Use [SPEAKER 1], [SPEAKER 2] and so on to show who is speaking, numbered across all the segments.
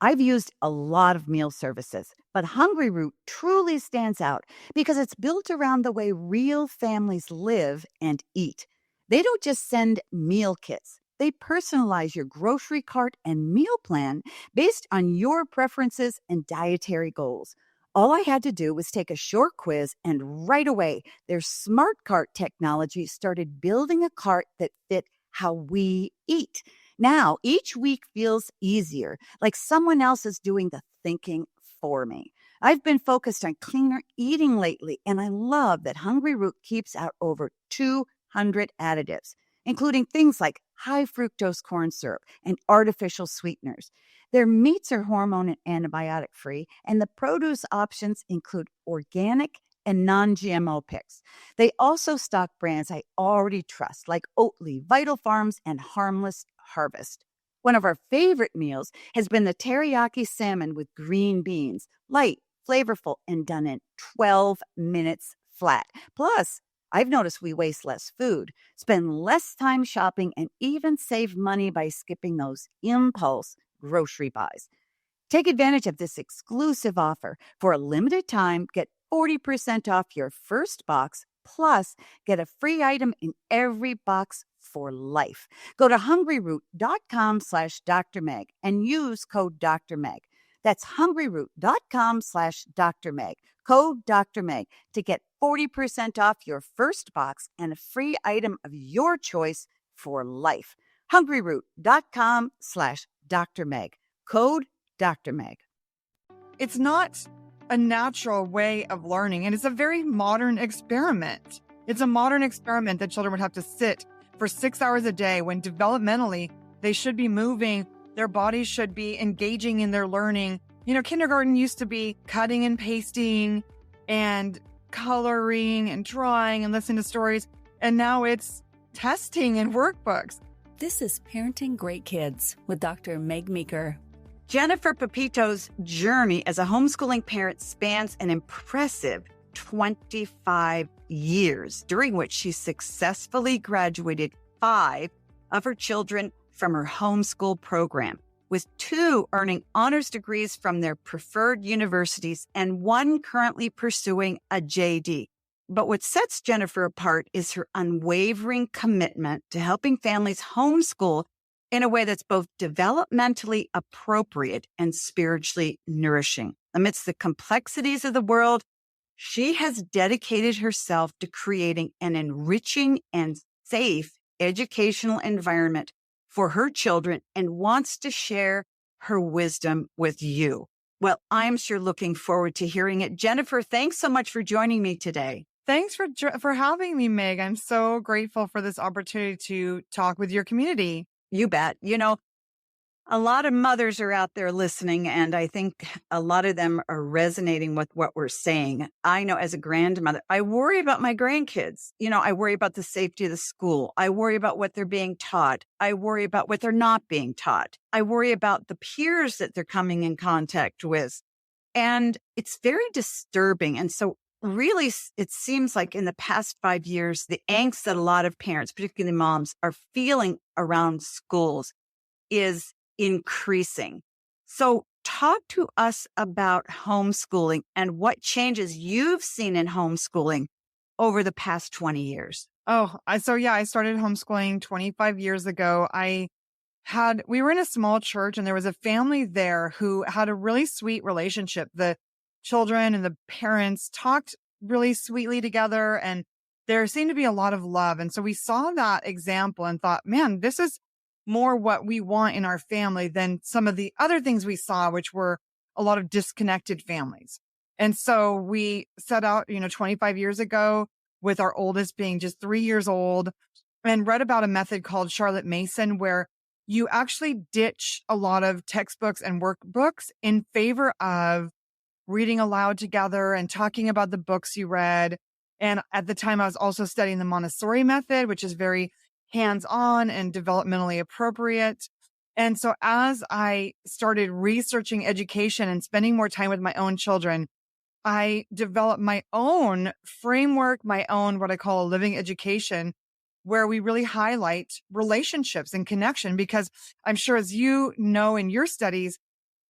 [SPEAKER 1] I've used a lot of meal services, but Hungry Root truly stands out because it's built around the way real families live and eat. They don't just send meal kits. They personalize your grocery cart and meal plan based on your preferences and dietary goals. All I had to do was take a short quiz, and right away, their smart cart technology started building a cart that fit how we eat. Now, each week feels easier, like someone else is doing the thinking for me. I've been focused on cleaner eating lately, and I love that Hungry Root keeps out over 200 additives, including things like high fructose corn syrup and artificial sweeteners. Their meats are hormone and antibiotic free, and the produce options include organic and non GMO picks. They also stock brands I already trust, like Oatly, Vital Farms, and Harmless Harvest. One of our favorite meals has been the teriyaki salmon with green beans, light, flavorful, and done in 12 minutes flat. Plus, I've noticed we waste less food, spend less time shopping, and even save money by skipping those impulse grocery buys. Take advantage of this exclusive offer. For a limited time, get 40% off your first box, plus get a free item in every box for life. Go to hungryroot.com/Dr. Meg and use code Dr. Meg. That's hungryroot.com/Dr. Meg, code Dr. Meg, to get 40% off your first box and a free item of your choice for life. hungryroot.com/Dr. Meg, code Dr. Meg.
[SPEAKER 2] It's not a natural way of learning, and it's a very modern experiment. It's a modern experiment that children would have to sit for 6 hours a day when developmentally they should be moving, their bodies should be engaging in their learning. You know, kindergarten used to be cutting and pasting and coloring and drawing and listening to stories, and now it's testing and workbooks.
[SPEAKER 3] This is Parenting Great Kids with Dr. Meg Meeker.
[SPEAKER 1] Jennifer Pepito's journey as a homeschooling parent spans an impressive 25 years, during which she successfully graduated 5 of her children from her homeschool program, with 2 earning honors degrees from their preferred universities and 1 currently pursuing a JD. But what sets Jennifer apart is her unwavering commitment to helping families homeschool in a way that's both developmentally appropriate and spiritually nourishing. Amidst the complexities of the world, she has dedicated herself to creating an enriching and safe educational environment for her children and wants to share her wisdom with you. Well, I'm sure looking forward to hearing it. Jennifer, thanks so much for joining me today.
[SPEAKER 2] Thanks for having me, Meg. I'm so grateful for this opportunity to talk with your community.
[SPEAKER 1] You bet. You know, a lot of mothers are out there listening, and I think a lot of them are resonating with what we're saying. I know as a grandmother, I worry about my grandkids. You know, I worry about the safety of the school. I worry about what they're being taught. I worry about what they're not being taught. I worry about the peers that they're coming in contact with. And it's very disturbing. And so really, it seems like in the past 5 years, the angst that a lot of parents, particularly moms, are feeling around schools is increasing. So talk to us about homeschooling and what changes you've seen in homeschooling over the past 20 years.
[SPEAKER 2] I started homeschooling 25 years ago. We were in a small church, and there was a family there who had a really sweet relationship. The children and the parents talked really sweetly together, and there seemed to be a lot of love. And so we saw that example and thought, man, this is more what we want in our family than some of the other things we saw, which were a lot of disconnected families. And so we set out, 25 years ago, with our oldest being just 3 years old, and read about a method called Charlotte Mason, where you actually ditch a lot of textbooks and workbooks in favor of reading aloud together and talking about the books you read. And at the time, I was also studying the Montessori method, which is very hands-on and developmentally appropriate. And so as I started researching education and spending more time with my own children, I developed my own framework, my own what I call a living education, where we really highlight relationships and connection, because I'm sure, as you know in your studies,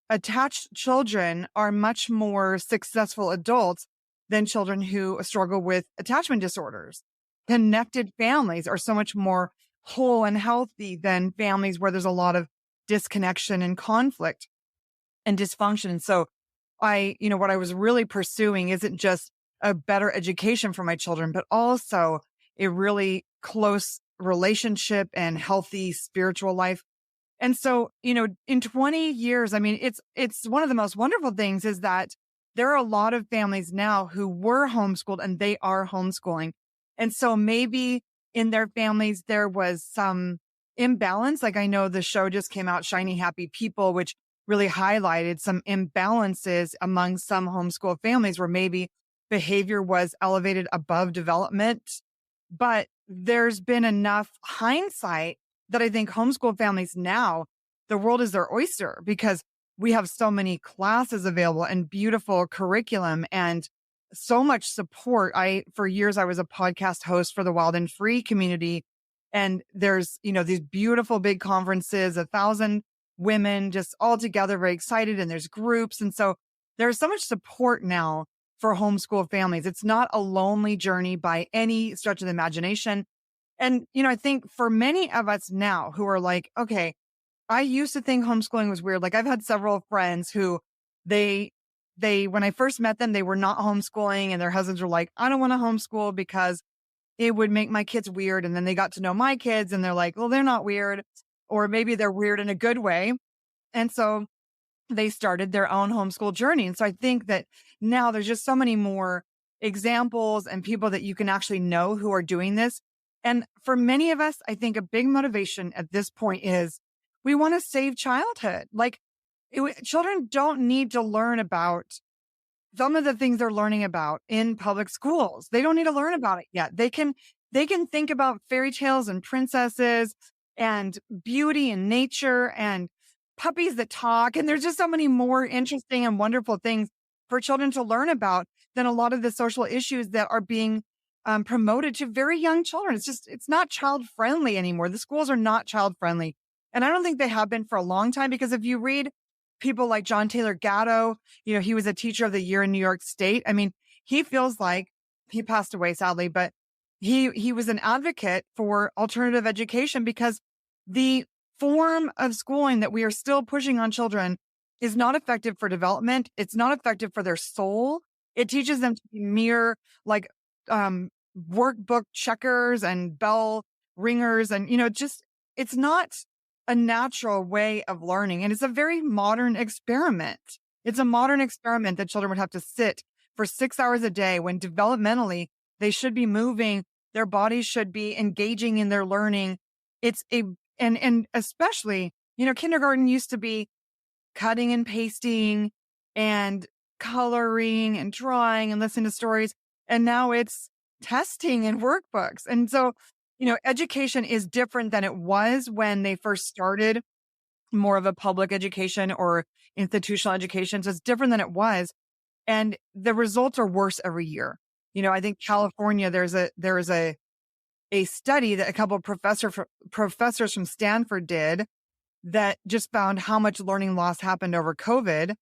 [SPEAKER 2] attached children are much more successful adults than children who struggle with attachment disorders. Connected families are so much more whole and healthy than families where there's a lot of disconnection and conflict and dysfunction. And so what I was really pursuing isn't just a better education for my children, but also a really close relationship and healthy spiritual life. And so, in 20 years, I mean, it's one of the most wonderful things is that there are a lot of families now who were homeschooled and they are homeschooling. And so maybe in their families, there was some imbalance. Like I know the show just came out, Shiny Happy People, which really highlighted some imbalances among some homeschool families where maybe behavior was elevated above development. But there's been enough hindsight that I think homeschool families now, the world is their oyster because we have so many classes available and beautiful curriculum and so much support. For years, I was a podcast host for the Wild and Free community. And there's, these beautiful big conferences, 1,000 women just all together, very excited. And there's groups. And so there's so much support now for homeschool families. It's not a lonely journey by any stretch of the imagination. And, I think for many of us now who are like, okay, I used to think homeschooling was weird. Like I've had several friends who when I first met them, they were not homeschooling and their husbands were like, I don't want to homeschool because it would make my kids weird. And then they got to know my kids and they're like, well, they're not weird, or maybe they're weird in a good way. And so they started their own homeschool journey. And so I think that now there's just so many more examples and people that you can actually know who are doing this. And for many of us, I think a big motivation at this point is we want to save childhood. Like children don't need to learn about some of the things they're learning about in public schools. They don't need to learn about it yet. They can think about fairy tales and princesses and beauty and nature and puppies that talk. And there's just so many more interesting and wonderful things for children to learn about than a lot of the social issues that are being promoted to very young children. It's not child friendly anymore. The schools are not child friendly. And I don't think they have been for a long time, because if you read people like John Taylor Gatto, he was a teacher of the year in New York State. I mean, he feels like he passed away sadly, but he was an advocate for alternative education because the form of schooling that we are still pushing on children is not effective for development. It's not effective for their soul. It teaches them to be mere like workbook checkers and bell ringers. And, it's not a natural way of learning. And it's a very modern experiment. It's a modern experiment that children would have to sit for 6 hours a day when developmentally they should be moving. Their bodies should be engaging in their learning. And especially, kindergarten used to be cutting and pasting and coloring and drawing and listening to stories. And now it's testing and workbooks. And so, education is different than it was when they first started more of a public education or institutional education. So it's different than it was. And the results are worse every year. I think California, there is a study that a couple of professors from Stanford did that just found how much learning loss happened over COVID.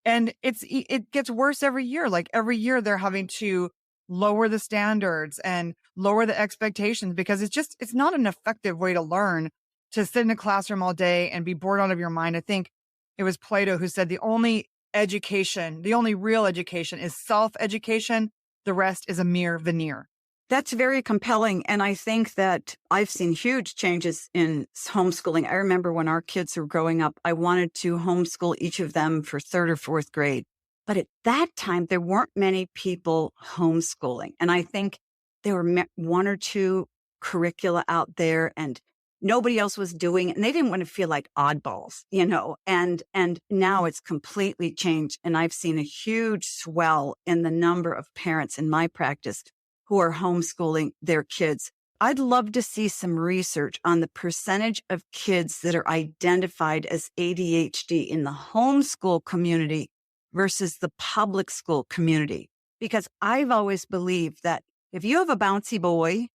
[SPEAKER 2] And it gets worse every year. Like every year they're having to lower the standards and lower the expectations because it's not an effective way to learn, to sit in a classroom all day and be bored out of your mind. I think it was Plato who said the only real education is self-education. The rest is a mere veneer.
[SPEAKER 4] That's very compelling. And I think that I've seen huge changes in homeschooling. I remember when our kids were growing up, I wanted to homeschool each of them for 3rd or 4th grade. But at that time, there weren't many people homeschooling. And I think there were 1 or 2 curricula out there and nobody else was doing it. And they didn't want to feel like oddballs, and now it's completely changed. And I've seen a huge swell in the number of parents in my practice who are homeschooling their kids. I'd love to see some research on the percentage of kids that are identified as ADHD in the homeschool community versus the public school community. Because I've always believed that if you have a bouncy boy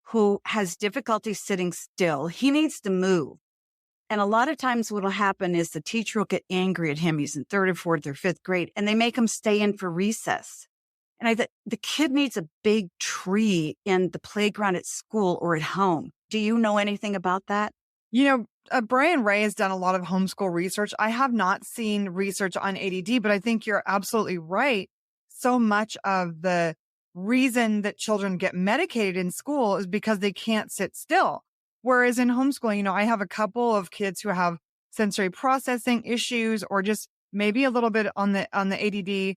[SPEAKER 4] who has difficulty sitting still, he needs to move. And a lot of times what will happen is the teacher will get angry at him. He's in third or fourth or fifth grade, and they make him stay in for recess. And I thought the kid needs a big tree in the playground at school or at home. Do you know anything about that?
[SPEAKER 2] Brian Ray has done a lot of homeschool research. I have not seen research on ADD, but I think you're absolutely right. So much of the reason that children get medicated in school is because they can't sit still. Whereas in homeschooling, I have a couple of kids who have sensory processing issues or just maybe a little bit on the ADD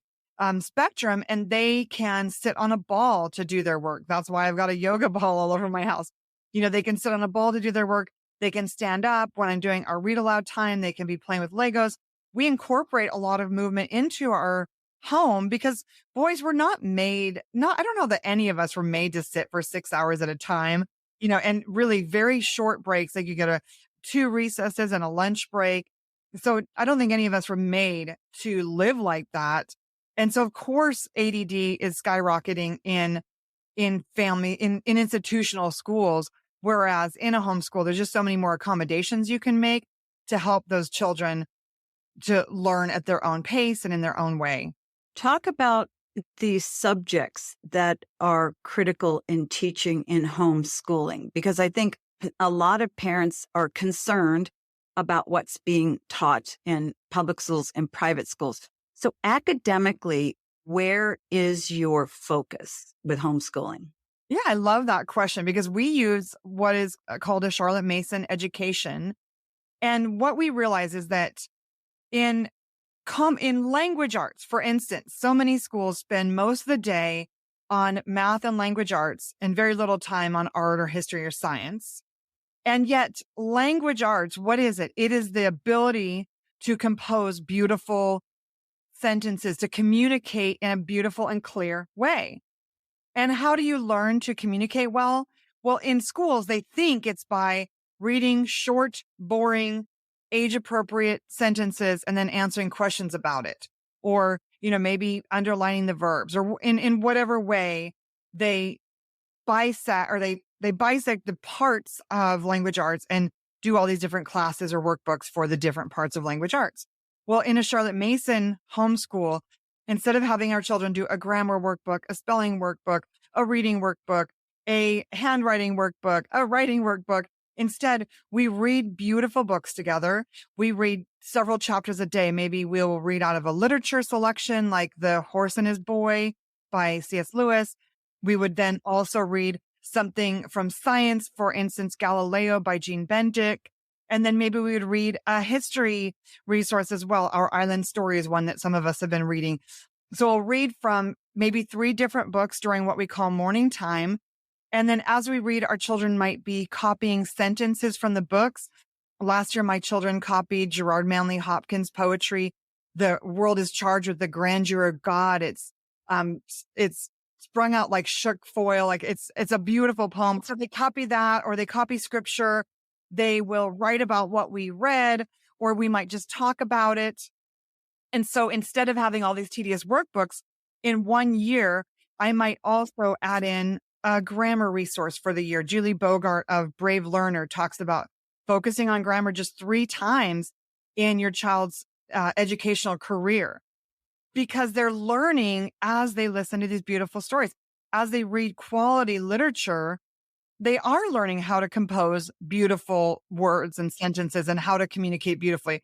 [SPEAKER 2] spectrum, and they can sit on a ball to do their work. That's why I've got a yoga ball all over my house. They can sit on a ball to do their work. They can stand up when I'm doing our read aloud time. They can be playing with Legos. We incorporate a lot of movement into our home because boys were not made, I don't know that any of us were made to sit for 6 hours at a time, and really very short breaks. Like you get 2 recesses and a lunch break. So I don't think any of us were made to live like that. And so of course, ADD is skyrocketing in family, in institutional schools. Whereas in a homeschool, there's just so many more accommodations you can make to help those children to learn at their own pace and in their own way.
[SPEAKER 4] Talk about the subjects that are critical in teaching in homeschooling, because I think a lot of parents are concerned about what's being taught in public schools and private schools. So academically, where is your focus with homeschooling?
[SPEAKER 2] Yeah, I love that question because we use what is called a Charlotte Mason education. And what we realize is that in language arts, for instance, so many schools spend most of the day on math and language arts and very little time on art or history or science. And yet language arts, what is it? It is the ability to compose beautiful sentences, to communicate in a beautiful and clear way. And how do you learn to communicate well? Well, in schools, they think it's by reading short, boring, age-appropriate sentences and then answering questions about it. Or, maybe underlining the verbs or in whatever way they bisect or they bisect the parts of language arts and do all these different classes or workbooks for the different parts of language arts. Well, in a Charlotte Mason homeschool, instead of having our children do a grammar workbook, a spelling workbook, a reading workbook, a handwriting workbook, a writing workbook, instead, we read beautiful books together. We read several chapters a day. Maybe we'll read out of a literature selection like The Horse and His Boy by C.S. Lewis. We would then also read something from science, for instance, Galileo by Jean Bendick. And then maybe we would read a history resource as well. Our Island Story is one that some of us have been reading. So we'll read from maybe 3 different books during what we call morning time. And then as we read, our children might be copying sentences from the books. Last year, my children copied Gerard Manley Hopkins' poetry, The World is Charged with the Grandeur of God. It's sprung out like shook foil. Like it's a beautiful poem. So they copy that, or they copy scripture. They will write about what we read, or we might just talk about it. And so instead of having all these tedious workbooks in 1 year, I might also add in a grammar resource for the year. Julie Bogart of Brave Learner talks about focusing on grammar just 3 times in your child's educational career, because they're learning as they listen to these beautiful stories. As they read quality literature, they are learning how to compose beautiful words and sentences and how to communicate beautifully.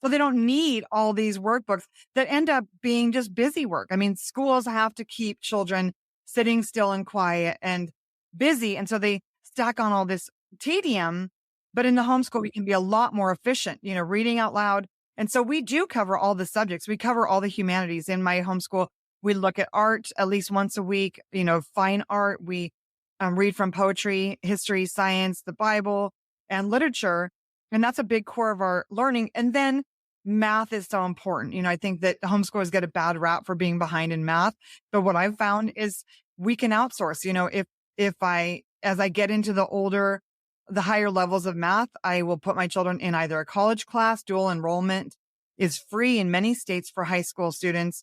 [SPEAKER 2] So they don't need all these workbooks that end up being just busy work. I mean, schools have to keep children sitting still and quiet and busy. And so they stack on all this tedium. But in the homeschool, we can be a lot more efficient, reading out loud. And so we do cover all the subjects. We cover all the humanities. In my homeschool, we look at art at least once a week, fine art. We read from poetry, history, science, the Bible, and literature. And that's a big core of our learning. And then math is so important. I think that homeschoolers get a bad rap for being behind in math. But what I've found is we can outsource. As I get into the higher levels of math, I will put my children in either a college class. Dual enrollment is free in many states for high school students.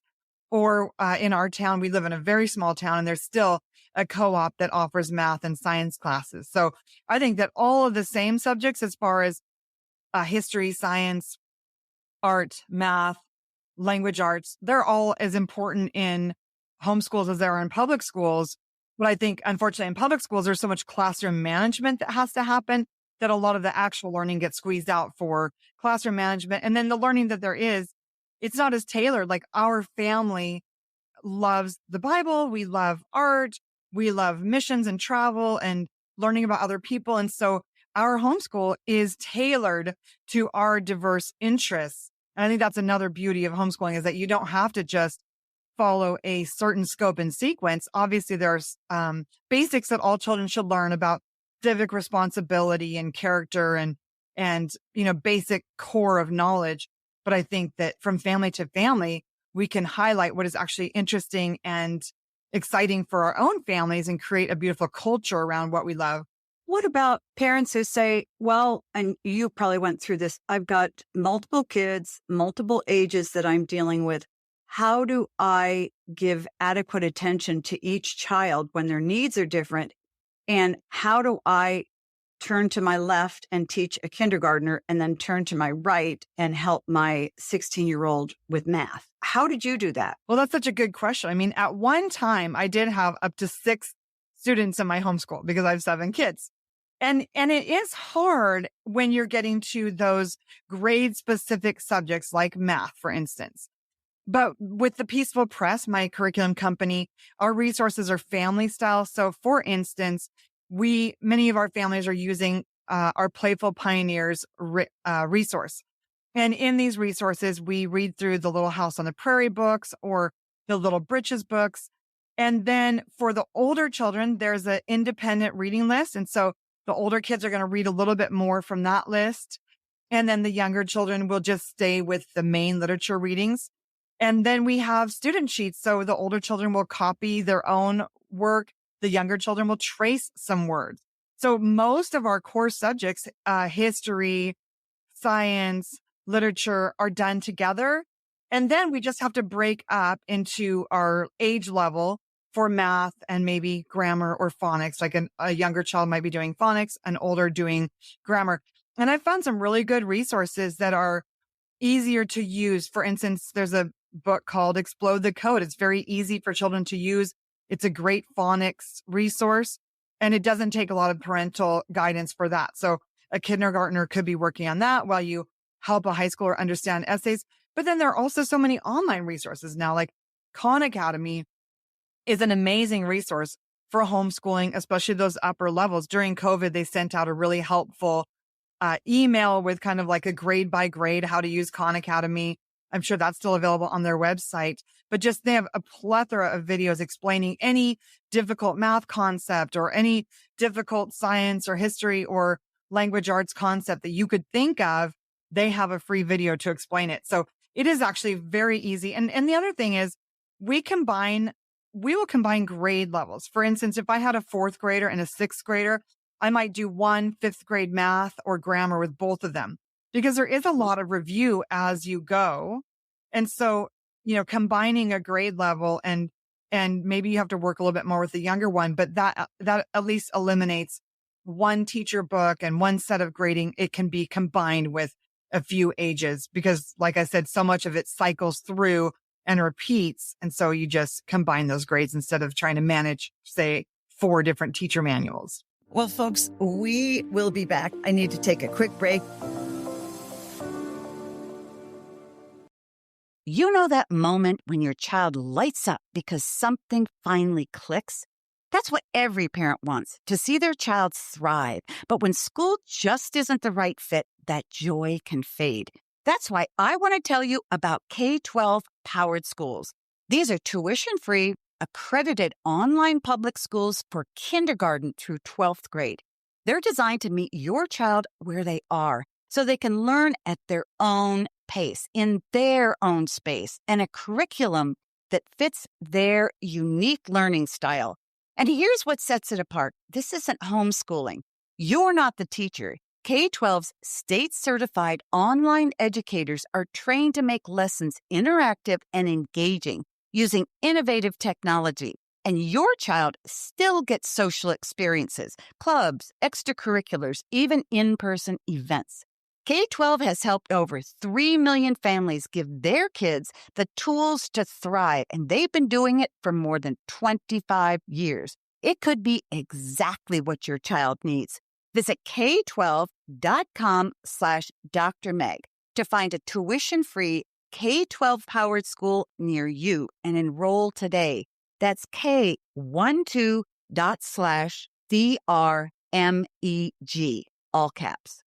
[SPEAKER 2] Or in our town, we live in a very small town, and there's still a co-op that offers math and science classes. So I think that all of the same subjects, as far as history, science, art, math, language arts. They're all as important in homeschools as they are in public schools. But I think, unfortunately, in public schools, there's so much classroom management that has to happen that a lot of the actual learning gets squeezed out for classroom management. And then the learning that there is, it's not as tailored. Like our family loves the Bible. We love art. We love missions and travel and learning about other people. And so our homeschool is tailored to our diverse interests. And I think that's another beauty of homeschooling is that you don't have to just follow a certain scope and sequence. Obviously, there's basics that all children should learn about civic responsibility and character and basic core of knowledge. But I think that from family to family, we can highlight what is actually interesting and exciting for our own families and create a beautiful culture around what we love.
[SPEAKER 4] What about parents who say, well, and you probably went through this, I've got multiple kids, multiple ages that I'm dealing with. How do I give adequate attention to each child when their needs are different? And how do I turn to my left and teach a kindergartner and then turn to my right and help my 16-year-old with math? How did you do that?
[SPEAKER 2] Well, that's such a good question. I mean, at one time, I did have up to 6 students in my homeschool because I have 7 kids. And it is hard when you're getting to those grade specific subjects like math, for instance. But with the Peaceful Press, my curriculum company, our resources are family style. So for instance, many of our families are using our Playful Pioneers resource. And in these resources, we read through the Little House on the Prairie books or the Little Britches books. And then for the older children, there's an independent reading list. And so the older kids are going to read a little bit more from that list. And then the younger children will just stay with the main literature readings. And then we have student sheets. So the older children will copy their own work. The younger children will trace some words. So most of our core subjects, history, science, literature are done together. And then we just have to break up into our age level for math and maybe grammar or phonics. Like a younger child might be doing phonics, an older doing grammar. And I found some really good resources that are easier to use. For instance, there's a book called Explode the Code. It's very easy for children to use. It's a great phonics resource, and it doesn't take a lot of parental guidance for that. So a kindergartner could be working on that while you help a high schooler understand essays. But then there are also so many online resources now, like Khan Academy is an amazing resource for homeschooling, especially those upper levels. During COVID, they sent out a really helpful email with kind of like a grade by grade, how to use Khan Academy. I'm sure that's still available on their website, but just they have a plethora of videos explaining any difficult math concept or any difficult science or history or language arts concept that you could think of. They have a free video to explain it. So it is actually very easy. And the other thing is we will combine grade levels. For instance, if I had a 4th grader and a 6th grader, I might do one 5th grade math or grammar with both of them because there is a lot of review as you go. And so, combining a grade level and maybe you have to work a little bit more with the younger one, but that at least eliminates one teacher book and one set of grading. It can be combined with a few ages because, like I said, so much of it cycles through and repeats. And so you just combine those grades instead of trying to manage, say, 4 different teacher manuals.
[SPEAKER 1] Well, folks, we will be back. I need to take a quick break. You know that moment when your child lights up because something finally clicks? That's what every parent wants, to see their child thrive. But when school just isn't the right fit, that joy can fade. That's why I want to tell you about K-12 powered schools. These are tuition-free, accredited online public schools for kindergarten through 12th grade. They're designed to meet your child where they are so they can learn at their own pace, in their own space, and a curriculum that fits their unique learning style. And here's what sets it apart. This isn't homeschooling. You're not the teacher. K-12's state-certified online educators are trained to make lessons interactive and engaging using innovative technology. And your child still gets social experiences, clubs, extracurriculars, even in-person events. K-12 has helped over 3 million families give their kids the tools to thrive, and they've been doing it for more than 25 years. It could be exactly what your child needs. Visit k12.com/Dr. Meg to find a tuition-free K-12 powered school near you and enroll today. That's k12./DRMEG, all caps.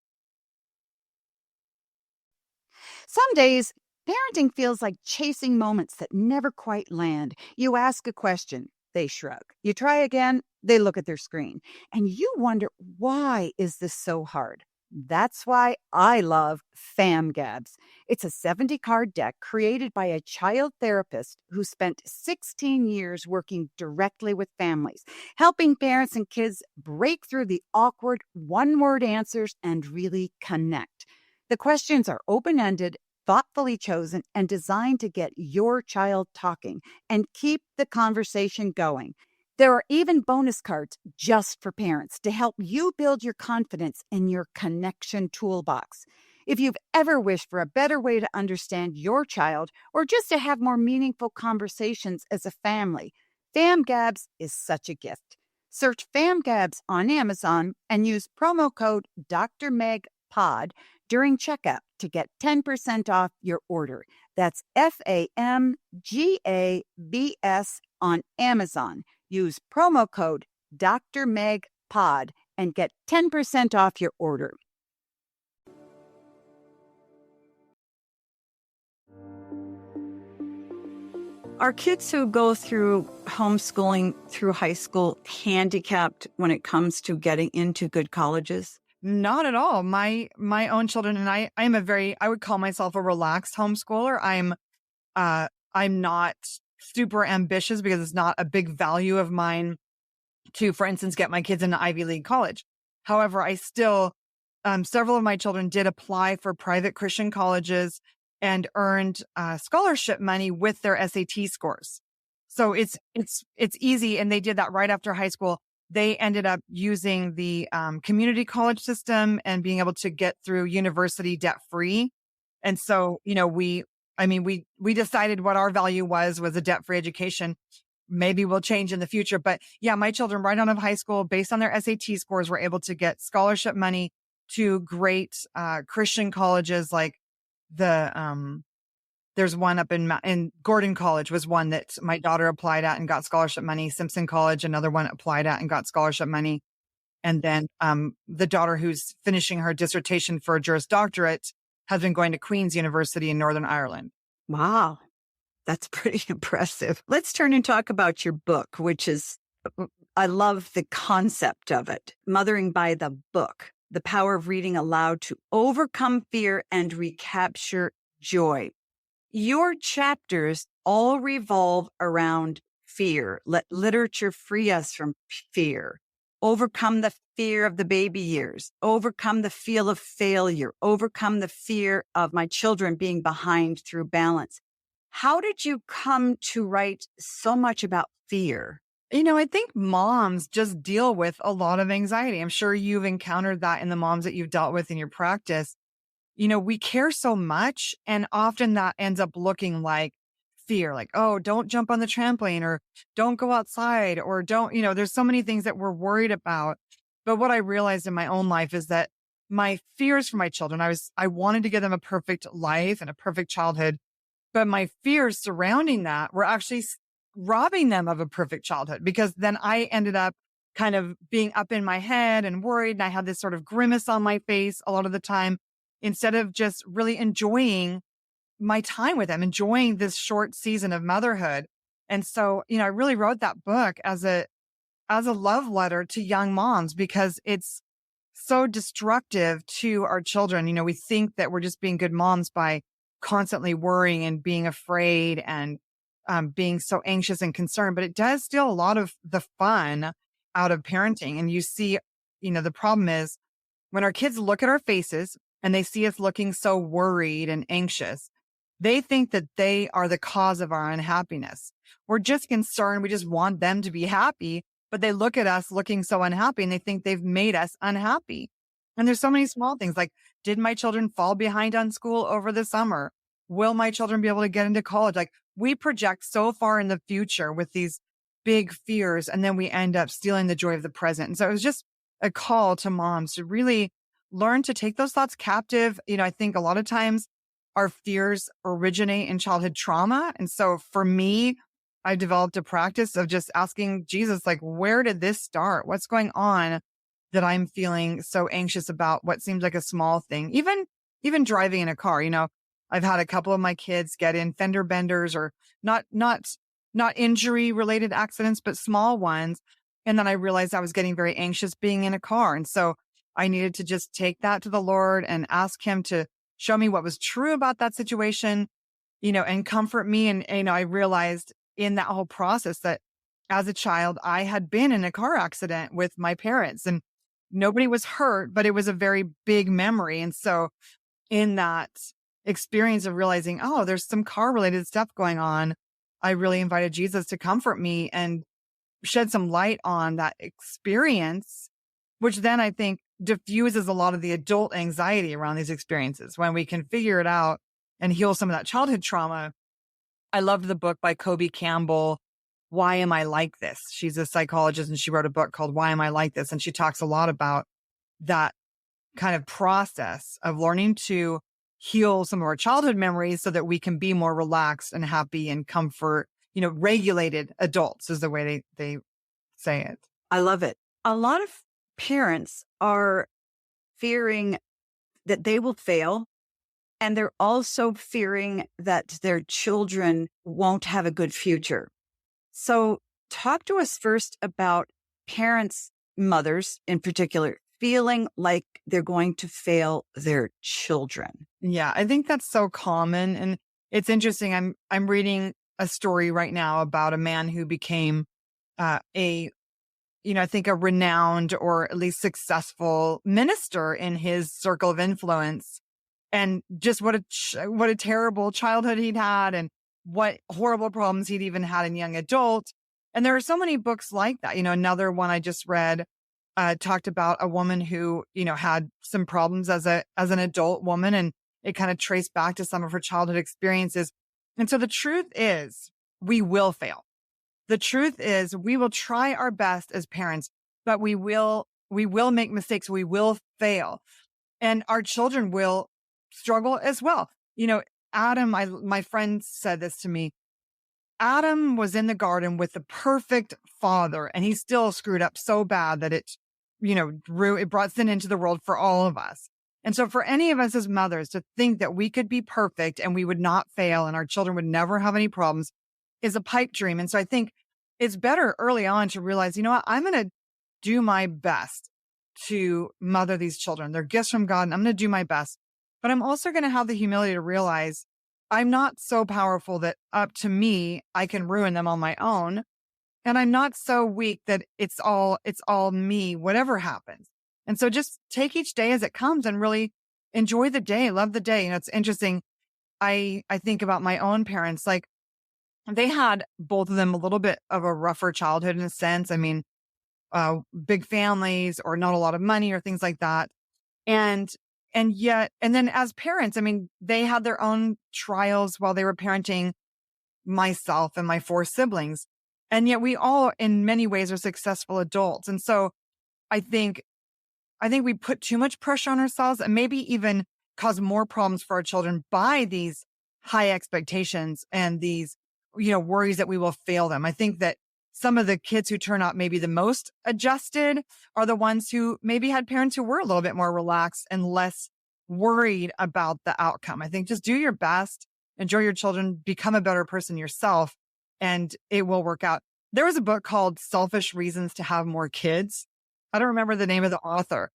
[SPEAKER 1] Some days, parenting feels like chasing moments that never quite land. You ask a question, they shrug. You try again, they look at their screen. And you wonder, why is this so hard? That's why I love FamGabs. It's a 70-card deck created by a child therapist who spent 16 years working directly with families, helping parents and kids break through the awkward one-word answers and really connect. The questions are open-ended, thoughtfully chosen, and designed to get your child talking and keep the conversation going. There are even bonus cards just for parents to help you build your confidence in your connection toolbox. If you've ever wished for a better way to understand your child or just to have more meaningful conversations as a family, FamGabs is such a gift. Search FamGabs on Amazon and use promo code Dr. Meg Pod during checkout to get 10% off your order. That's FAMGABS on Amazon. Use promo code Dr. Meg Pod and get 10% off your order.
[SPEAKER 4] Are kids who go through homeschooling through high school handicapped when it comes to getting into good colleges?
[SPEAKER 2] Not at all. My own children and I would call myself a relaxed homeschooler. I'm not super ambitious because it's not a big value of mine to, for instance, get my kids into Ivy League college. However, I still, several of my children did apply for private Christian colleges and earned scholarship money with their SAT scores. So it's easy. And they did that right after high school. They ended up using the community college system and being able to get through university debt free. And so, we decided what our value was a debt free education. Maybe we'll change in the future. But yeah, my children right out of high school, based on their SAT scores, were able to get scholarship money to great Christian colleges like there's one up in Gordon College was one that my daughter applied at and got scholarship money. Simpson College, another one applied at and got scholarship money. And then the daughter who's finishing her dissertation for a Juris Doctorate has been going to Queen's University in Northern Ireland.
[SPEAKER 4] Wow, that's pretty impressive. Let's turn and talk about your book, which is, I love the concept of it. Mothering by the Book, the power of reading aloud to overcome fear and recapture joy. Your chapters all revolve around fear. Let literature free us from fear. Overcome the fear of the baby years. Overcome the feel of failure. Overcome the fear of my children being behind through balance. How did you come to write so much about fear?
[SPEAKER 2] I think moms just deal with a lot of anxiety. I'm sure you've encountered that in the moms that you've dealt with in your practice. We care so much, and often that ends up looking like fear, like, oh, don't jump on the trampoline, or don't go outside, or don't, there's so many things that we're worried about. But what I realized in my own life is that my fears for my children, I wanted to give them a perfect life and a perfect childhood, but my fears surrounding that were actually robbing them of a perfect childhood, because then I ended up kind of being up in my head and worried. And I had this sort of grimace on my face a lot of the time, instead of just really enjoying my time with them, enjoying this short season of motherhood. And so, I really wrote that book as a love letter to young moms, because it's so destructive to our children. We think that we're just being good moms by constantly worrying and being afraid and being so anxious and concerned, but it does steal a lot of the fun out of parenting. And you see, the problem is when our kids look at our faces and they see us looking so worried and anxious, they think that they are the cause of our unhappiness. We're just concerned. We just want them to be happy, but they look at us looking so unhappy and they think they've made us unhappy. And there's so many small things like Did my children fall behind on school over the summer? Will my children be able to get into college? Like, we project so far in the future with these big fears, and then we end up stealing the joy of the present. And so it was just a call to moms to really learn to take those thoughts captive. I think a lot of times our fears originate in childhood trauma. And so for me, I developed a practice of just asking Jesus, like, where did this start? What's going on that I'm feeling so anxious about what seems like a small thing? Even driving in a car, I've had a couple of my kids get in fender benders, or not injury related accidents, but small ones. And then I realized I was getting very anxious being in a car. And so I needed to just take that to the Lord and ask him to show me what was true about that situation, and comfort me. And, I realized in that whole process that as a child, I had been in a car accident with my parents, and nobody was hurt, but it was a very big memory. And so in that experience of realizing, oh, there's some car related stuff going on, I really invited Jesus to comfort me and shed some light on that experience, which then I think diffuses a lot of the adult anxiety around these experiences. When we can figure it out and heal some of that childhood trauma. I loved the book by Kobe Campbell, Why Am I Like This? She's a psychologist, and she wrote a book called Why Am I Like This? And she talks a lot about that kind of process of learning to heal some of our childhood memories so that we can be more relaxed and happy and comfort, regulated adults is the way they say it.
[SPEAKER 4] I love it. A lot of parents are fearing that they will fail, and they're also fearing that their children won't have a good future. So talk to us first about parents, mothers in particular, feeling like they're going to fail their children.
[SPEAKER 2] Yeah, I think that's so common. And it's interesting. I'm reading a story right now about a man who became I think a renowned or at least successful minister in his circle of influence. And just what a terrible childhood he'd had, and what horrible problems he'd even had in young adult. And there are so many books like that. Another one I just read talked about a woman who, had some problems as an adult woman, and it kind of traced back to some of her childhood experiences. And so the truth is, we will fail. The truth is, we will try our best as parents, but we will make mistakes. We will fail, and our children will struggle as well. Adam, my friend said this to me. Adam was in the garden with the perfect father, and he still screwed up so bad that it brought sin into the world for all of us. And so for any of us as mothers to think that we could be perfect and we would not fail and our children would never have any problems is a pipe dream. And so I think it's better early on to realize, what, I'm going to do my best to mother these children. They're gifts from God, and I'm going to do my best. But I'm also going to have the humility to realize I'm not so powerful that up to me, I can ruin them on my own. And I'm not so weak that it's all me, whatever happens. And so just take each day as it comes and really enjoy the day, love the day. It's interesting. I think about my own parents, like they had both of them a little bit of a rougher childhood in a sense. I mean, big families or not a lot of money or things like that. And then as parents, I mean, they had their own trials while they were parenting myself and my 4 siblings. And yet we all, in many ways, are successful adults. And so I think we put too much pressure on ourselves and maybe even cause more problems for our children by these high expectations and these, worries that we will fail them. I think that some of the kids who turn out maybe the most adjusted are the ones who maybe had parents who were a little bit more relaxed and less worried about the outcome. I think just do your best, enjoy your children, become a better person yourself, and it will work out. There was a book called Selfish Reasons to Have More Kids. I don't remember the name of the author,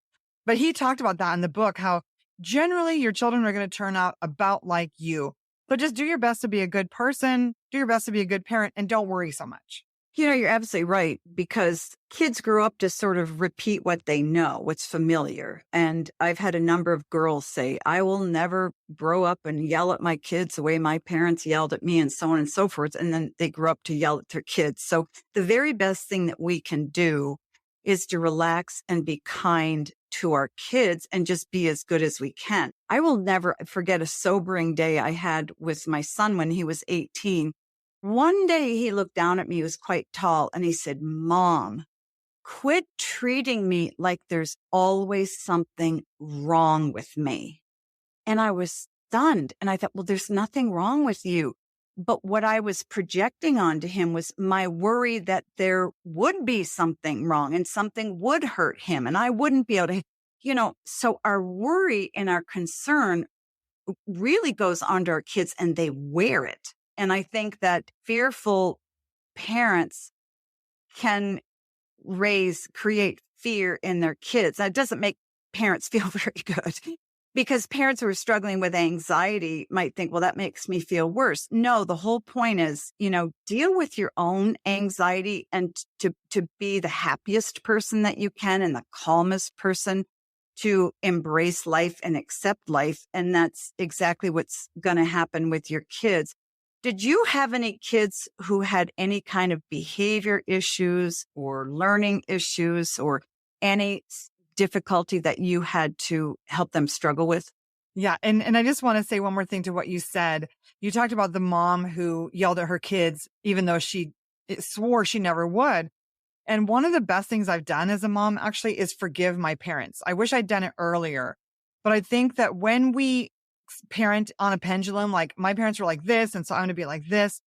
[SPEAKER 2] but he talked about that in the book, how generally your children are going to turn out about like you. But just do your best to be a good person, do your best to be a good parent, and don't worry so much.
[SPEAKER 4] You're absolutely right, because kids grow up to sort of repeat what they know, what's familiar. And I've had a number of girls say, I will never grow up and yell at my kids the way my parents yelled at me, and so on and so forth. And then they grow up to yell at their kids. So the very best thing that we can do is to relax and be kind to our kids and just be as good as we can. I will never forget a sobering day I had with my son when he was 18. One day he looked down at me, he was quite tall, and he said, "Mom, quit treating me like there's always something wrong with me." And I was stunned. And I thought, well, there's nothing wrong with you. But what I was projecting onto him was my worry that there would be something wrong and something would hurt him and I wouldn't be able to, so our worry and our concern really goes onto our kids and they wear it. And I think that fearful parents can create fear in their kids. That doesn't make parents feel very good because parents who are struggling with anxiety might think, well, that makes me feel worse. No, the whole point is, deal with your own anxiety and to be the happiest person that you can and the calmest person, to embrace life and accept life. And that's exactly what's going to happen with your kids. Did you have any kids who had any kind of behavior issues or learning issues or any difficulty that you had to help them struggle with?
[SPEAKER 2] Yeah. And I just want to say one more thing to what you said. You talked about the mom who yelled at her kids, even though she swore she never would. And one of the best things I've done as a mom actually is forgive my parents. I wish I'd done it earlier, but I think that when we parent on a pendulum, like my parents were like this, and so I'm going to be like this,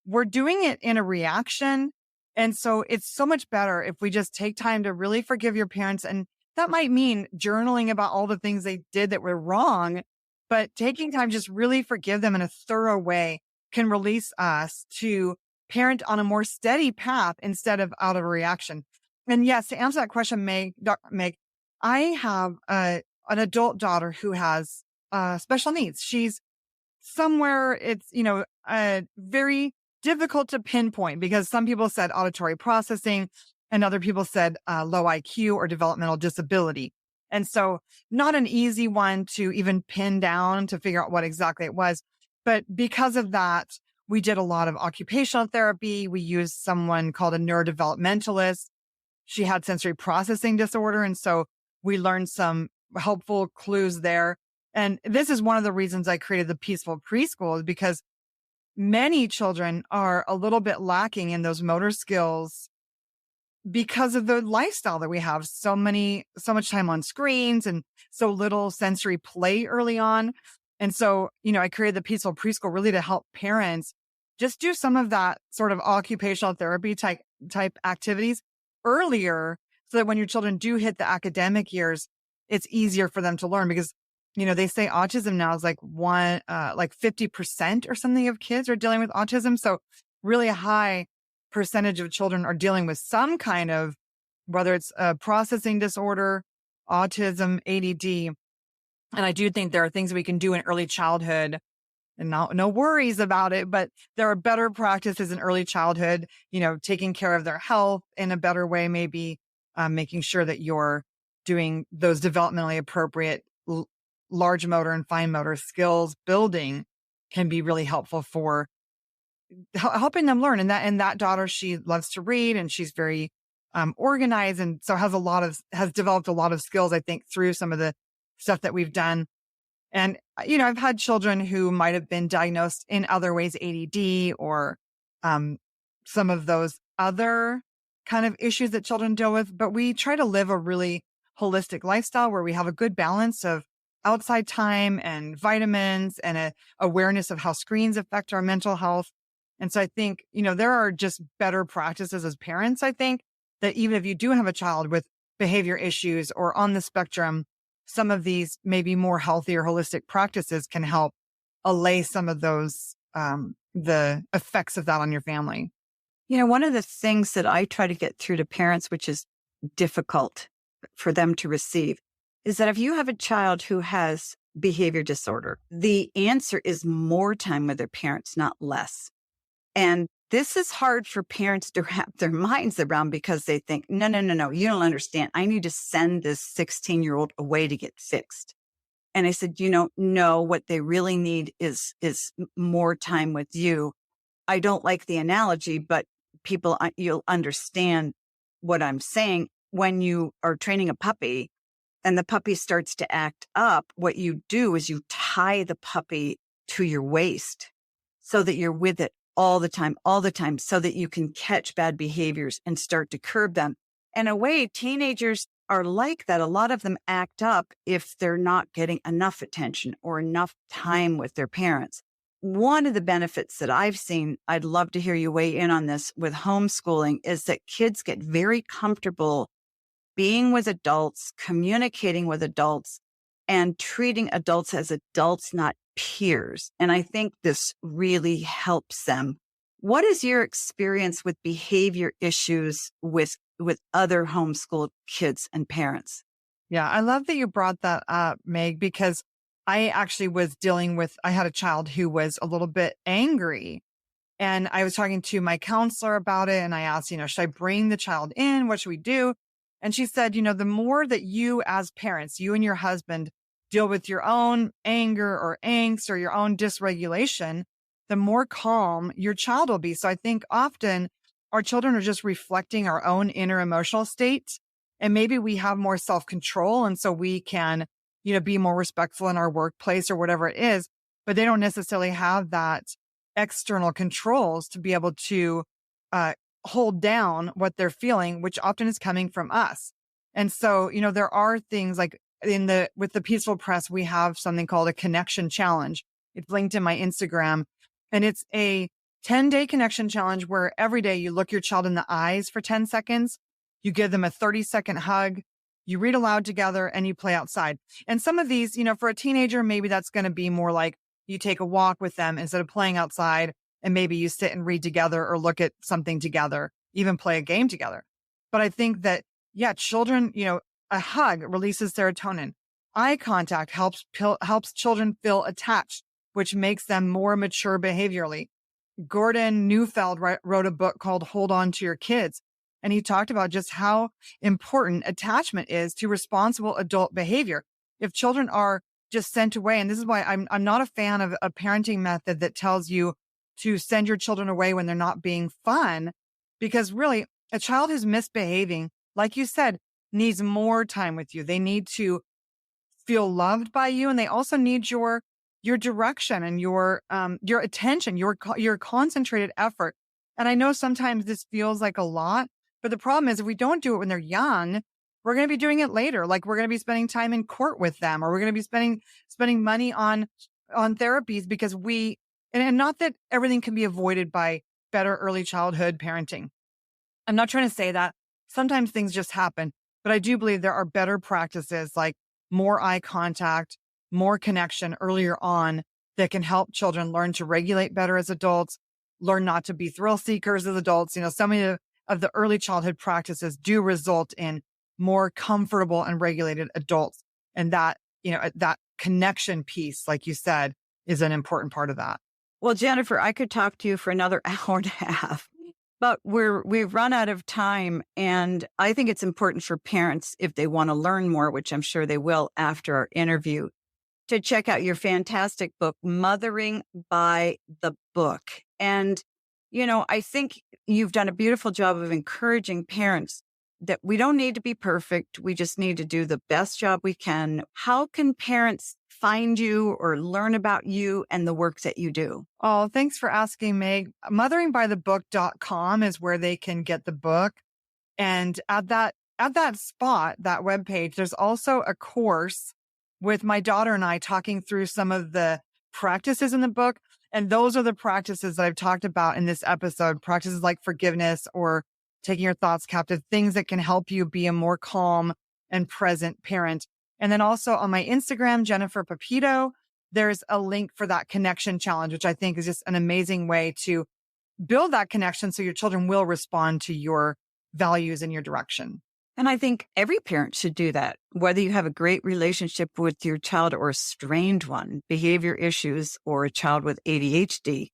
[SPEAKER 2] we're doing it in a reaction. And so it's so much better if we just take time to really forgive your parents. And that might mean journaling about all the things they did that were wrong, but taking time, just really forgive them in a thorough way can release us to parent on a more steady path instead of out of a reaction. And yes, to answer that question, Meg, I have an adult daughter who has special needs. She's somewhere it's, very difficult to pinpoint because some people said auditory processing and other people said low IQ or developmental disability. And so not an easy one to even pin down to figure out what exactly it was. But because of that, we did a lot of occupational therapy. We used someone called a neurodevelopmentalist. She had sensory processing disorder. And so we learned some helpful clues there. And this is one of the reasons I created the Peaceful Preschool, is because many children are a little bit lacking in those motor skills because of the lifestyle that we have. So much time on screens and so little sensory play early on. And so, I created the Peaceful Preschool really to help parents just do some of that sort of occupational therapy type activities earlier so that when your children do hit the academic years, it's easier for them to learn because, they say autism now is like 50% or something of kids are dealing with autism. So really a high percentage of children are dealing with some kind of, whether it's a processing disorder, autism, ADD. And I do think there are things we can do in early childhood and no worries about it, but there are better practices in early childhood, taking care of their health in a better way, maybe making sure that you're doing those developmentally appropriate large motor and fine motor skills building can be really helpful for helping them learn. And that daughter, she loves to read and she's very organized. And so has developed a lot of skills, I think, through some of the stuff that we've done. And, I've had children who might have been diagnosed in other ways, ADD or some of those other kind of issues that children deal with. But we try to live a really holistic lifestyle where we have a good balance of outside time and vitamins and a awareness of how screens affect our mental health. And so I think, there are just better practices as parents, I think, that even if you do have a child with behavior issues or on the spectrum, some of these maybe more healthy or holistic practices can help allay some of those, the effects of that on your family.
[SPEAKER 4] One of the things that I try to get through to parents, which is difficult for them to receive, is that if you have a child who has behavior disorder, the answer is more time with their parents, not less. And this is hard for parents to wrap their minds around because they think, no, you don't understand. I need to send this 16-year-old away to get fixed. And I said, no, what they really need is more time with you. I don't like the analogy, but you'll understand what I'm saying. when you are training a puppy and the puppy starts to act up, what you do is you tie the puppy to your waist so that you're with it all the time, so that you can catch bad behaviors and start to curb them. In a way, teenagers are like that. A lot of them act up if they're not getting enough attention or enough time with their parents. One of the benefits that I've seen, I'd love to hear you weigh in on this with homeschooling, is that kids get very comfortable being with adults, communicating with adults, and treating adults as adults, not peers. And I think this really helps them. What is your experience with behavior issues with other homeschooled kids and parents?
[SPEAKER 2] Yeah, I love that you brought that up, Meg, because I actually was I had a child who was a little bit angry. And I was talking to my counselor about it. And I asked, should I bring the child in? What should we do? And she said, the more that you as parents, you and your husband deal with your own anger or angst or your own dysregulation, the more calm your child will be. So I think often our children are just reflecting our own inner emotional state. And maybe we have more self-control. And so we can, be more respectful in our workplace or whatever it is, but they don't necessarily have that external controls to be able to hold down what they're feeling, which often is coming from us. And so, there are things like with the Peaceful Press, we have something called a connection challenge. It's linked in my Instagram, and it's a 10-day connection challenge where every day you look your child in the eyes for 10 seconds. You give them a 30-second hug. You read aloud together and you play outside. And some of these, for a teenager, maybe that's going to be more like you take a walk with them instead of playing outside, and maybe you sit and read together or look at something together, even play a game together. But I think that, children, a hug releases serotonin. Eye contact helps children feel attached, which makes them more mature behaviorally. Gordon Neufeld wrote a book called Hold On to Your Kids. And he talked about just how important attachment is to responsible adult behavior. If children are just sent away, and this is why I'm not a fan of a parenting method that tells you to send your children away when they're not being fun, because really a child who's misbehaving, like you said, needs more time with you. They need to feel loved by you, and they also need your direction and your attention, your concentrated effort. And I know sometimes this feels like a lot, but the problem is if we don't do it when they're young, we're going to be doing it later. Like we're going to be spending time in court with them, or we're going to be spending money on therapies because and not that everything can be avoided by better early childhood parenting. I'm not trying to say that. Sometimes things just happen, but I do believe there are better practices like more eye contact, more connection earlier on that can help children learn to regulate better as adults, learn not to be thrill seekers as adults. So many of the early childhood practices do result in more comfortable and regulated adults. And that, that connection piece, like you said, is an important part of that.
[SPEAKER 4] Well, Jennifer, I could talk to you for another hour and a half, but we've run out of time. And I think it's important for parents, if they want to learn more, which I'm sure they will after our interview, to check out your fantastic book, Mothering by the Book. And, I think you've done a beautiful job of encouraging parents that we don't need to be perfect. We just need to do the best job we can. How can parents find you or learn about you and the work that you do?
[SPEAKER 2] Oh, thanks for asking, Meg. Motheringbythebook.com is where they can get the book. And at that spot, that webpage, there's also a course with my daughter and I talking through some of the practices in the book. And those are the practices that I've talked about in this episode, practices like forgiveness or taking your thoughts captive, things that can help you be a more calm and present parent. And then also on my Instagram, Jennifer Pepito, there's a link for that connection challenge, which I think is just an amazing way to build that connection so your children will respond to your values and your direction.
[SPEAKER 4] And I think every parent should do that, whether you have a great relationship with your child or a strained one, behavior issues, or a child with ADHD.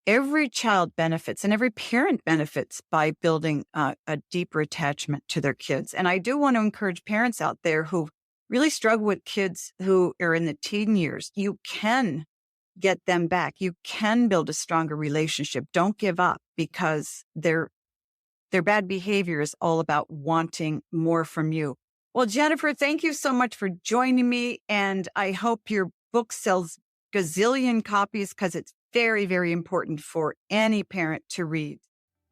[SPEAKER 4] Every child benefits and every parent benefits by building a deeper attachment to their kids. And I do want to encourage parents out there who really struggle with kids who are in the teen years. You can get them back. You can build a stronger relationship. Don't give up because they're Their bad behavior is all about wanting more from you. Well, Jennifer, thank you so much for joining me. And I hope your book sells gazillion copies because it's very, very important for any parent to read.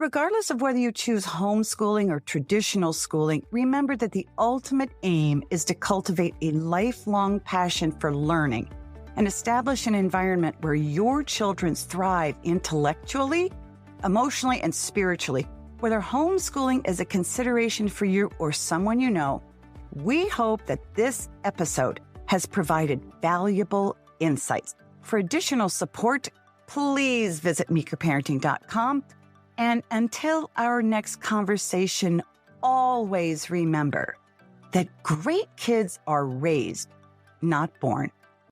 [SPEAKER 4] Regardless of whether you choose homeschooling or traditional schooling, remember that the ultimate aim is to cultivate a lifelong passion for learning and establish an environment where your children thrive intellectually, emotionally, and spiritually. Whether homeschooling is a consideration for you or someone you know, we hope that this episode has provided valuable insights. For additional support, please visit meekerparenting.com. And until our next conversation, always remember that great kids are raised, not born.